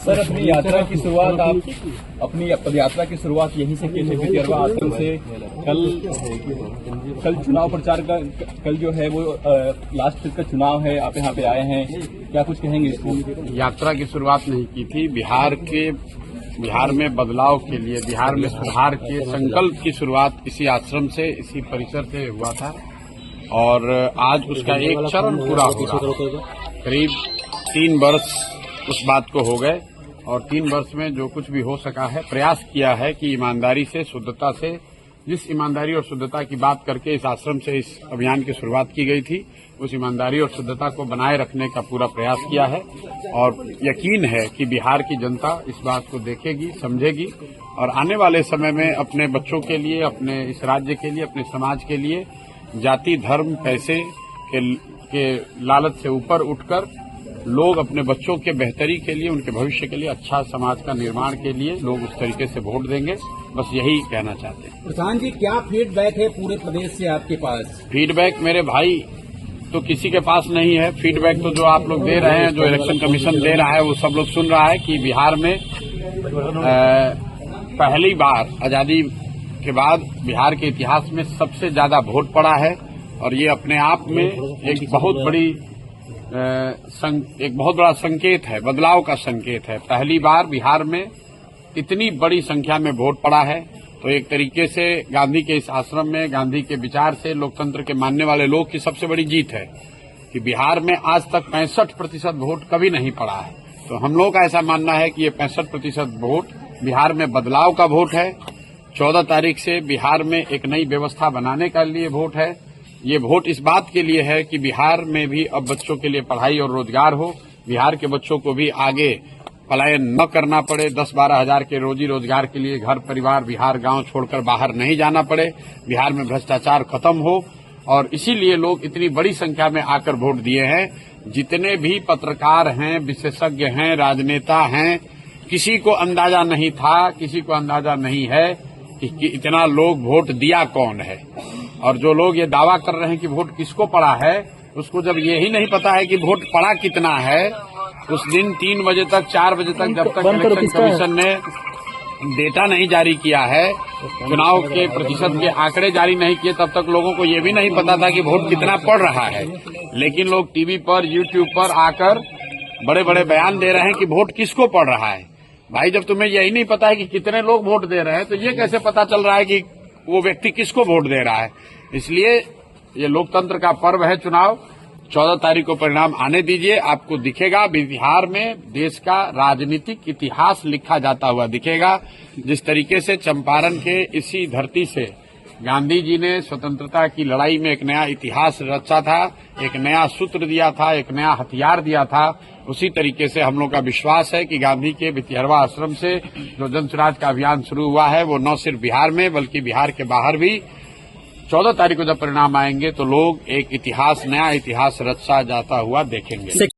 Sir, अपनी यात्रा की शुरुआत आप अपनी पदयात्रा की शुरुआत यहीं से की थी, भितियरवा आश्रम से। कल चुनाव प्रचार का कल जो है वो लास्ट फिर का चुनाव है, आप यहाँ पे आए हैं, क्या कुछ कहेंगे इसको? यात्रा की शुरुआत नहीं की थी। बिहार में बदलाव के लिए, बिहार में सुधार के संकल्प की शुरुआत इसी आश्रम से, इसी परिसर से हुआ था और आज उसका एक चरण पूरा हो रहा। करीब 3 वर्ष उस बात को हो गए और 3 वर्ष में जो कुछ भी हो सका है, प्रयास किया है कि ईमानदारी से, शुद्धता से, जिस ईमानदारी और शुद्धता की बात करके इस आश्रम से इस अभियान की शुरुआत की गई थी, उस ईमानदारी और शुद्धता को बनाए रखने का पूरा प्रयास किया है और यकीन है कि बिहार की जनता इस बात को देखेगी, समझेगी और आने वाले समय में अपने बच्चों के लिए, अपने इस राज्य के लिए, अपने समाज के लिए जाति, धर्म, पैसे के लालच से ऊपर उठकर लोग अपने बच्चों के बेहतरी के लिए, उनके भविष्य के लिए, अच्छा समाज का निर्माण के लिए लोग उस तरीके से वोट देंगे। बस यही कहना चाहते हैं। प्रधान जी, क्या फीडबैक है पूरे प्रदेश से आपके पास? फीडबैक मेरे भाई तो किसी के पास नहीं है। फीडबैक तो जो आप लोग दे रहे हैं, जो इलेक्शन कमीशन दे रहा है, वो सब लोग सुन रहा है कि बिहार में पहली बार आजादी के बाद बिहार के इतिहास में सबसे ज्यादा वोट पड़ा है और ये अपने आप में एक बहुत बड़ा संकेत है, बदलाव का संकेत है। पहली बार बिहार में इतनी बड़ी संख्या में वोट पड़ा है, तो एक तरीके से गांधी के इस आश्रम में, गांधी के विचार से, लोकतंत्र के मानने वाले लोग की सबसे बड़ी जीत है कि बिहार में आज तक 65% वोट कभी नहीं पड़ा है। तो हम लोग का ऐसा मानना है कि ये 65% वोट बिहार में बदलाव का वोट है। 14 तारीख से बिहार में एक नई व्यवस्था बनाने के लिए वोट है। ये वोट इस बात के लिए है कि बिहार में भी अब बच्चों के लिए पढ़ाई और रोजगार हो, बिहार के बच्चों को भी आगे पलायन न करना पड़े, 10-12 हजार के रोजी रोजगार के लिए घर परिवार, बिहार गांव छोड़कर बाहर नहीं जाना पड़े, बिहार में भ्रष्टाचार खत्म हो और इसीलिए लोग इतनी बड़ी संख्या में आकर वोट दिए हैं। जितने भी पत्रकार हैं, विशेषज्ञ हैं, राजनेता हैं, किसी को अंदाजा नहीं था, किसी को अंदाजा नहीं है कि इतना लोग वोट दिया कौन है। और जो लोग ये दावा कर रहे हैं कि वोट किसको पड़ा है, उसको जब ये ही नहीं पता है कि वोट पड़ा कितना है, उस दिन 3 बजे तक, 4 बजे तक, जब तक इलेक्शन कमीशन ने डेटा नहीं जारी किया है, चुनाव के प्रतिशत के आंकड़े जारी नहीं किए, तब तक लोगों को ये भी नहीं पता था कि वोट कितना पड़ रहा है। लेकिन लोग टीवी पर, यूट्यूब पर आकर बड़े बड़े बयान दे रहे हैं कि वोट किसको पड़ रहा है। भाई, जब तुम्हें यही नहीं पता है कि कितने लोग वोट दे रहे हैं, तो ये कैसे पता चल रहा है कि वो व्यक्ति किसको वोट दे रहा है? इसलिए ये लोकतंत्र का पर्व है चुनाव। 14 तारीख को परिणाम आने दीजिए, आपको दिखेगा बिहार में देश का राजनीतिक इतिहास लिखा जाता हुआ दिखेगा। जिस तरीके से चंपारण के इसी धरती से गांधी जी ने स्वतंत्रता की लड़ाई में एक नया इतिहास रचा था, एक नया सूत्र दिया था, एक नया हथियार दिया था, उसी तरीके से हम लोग का विश्वास है कि गांधी के भितियरवा आश्रम से जो जन स्वराज का अभियान शुरू हुआ है, वो न सिर्फ बिहार में बल्कि बिहार के बाहर भी 14 तारीख को जब परिणाम आएंगे तो लोग एक इतिहास, नया इतिहास रचा जाता हुआ देखेंगे।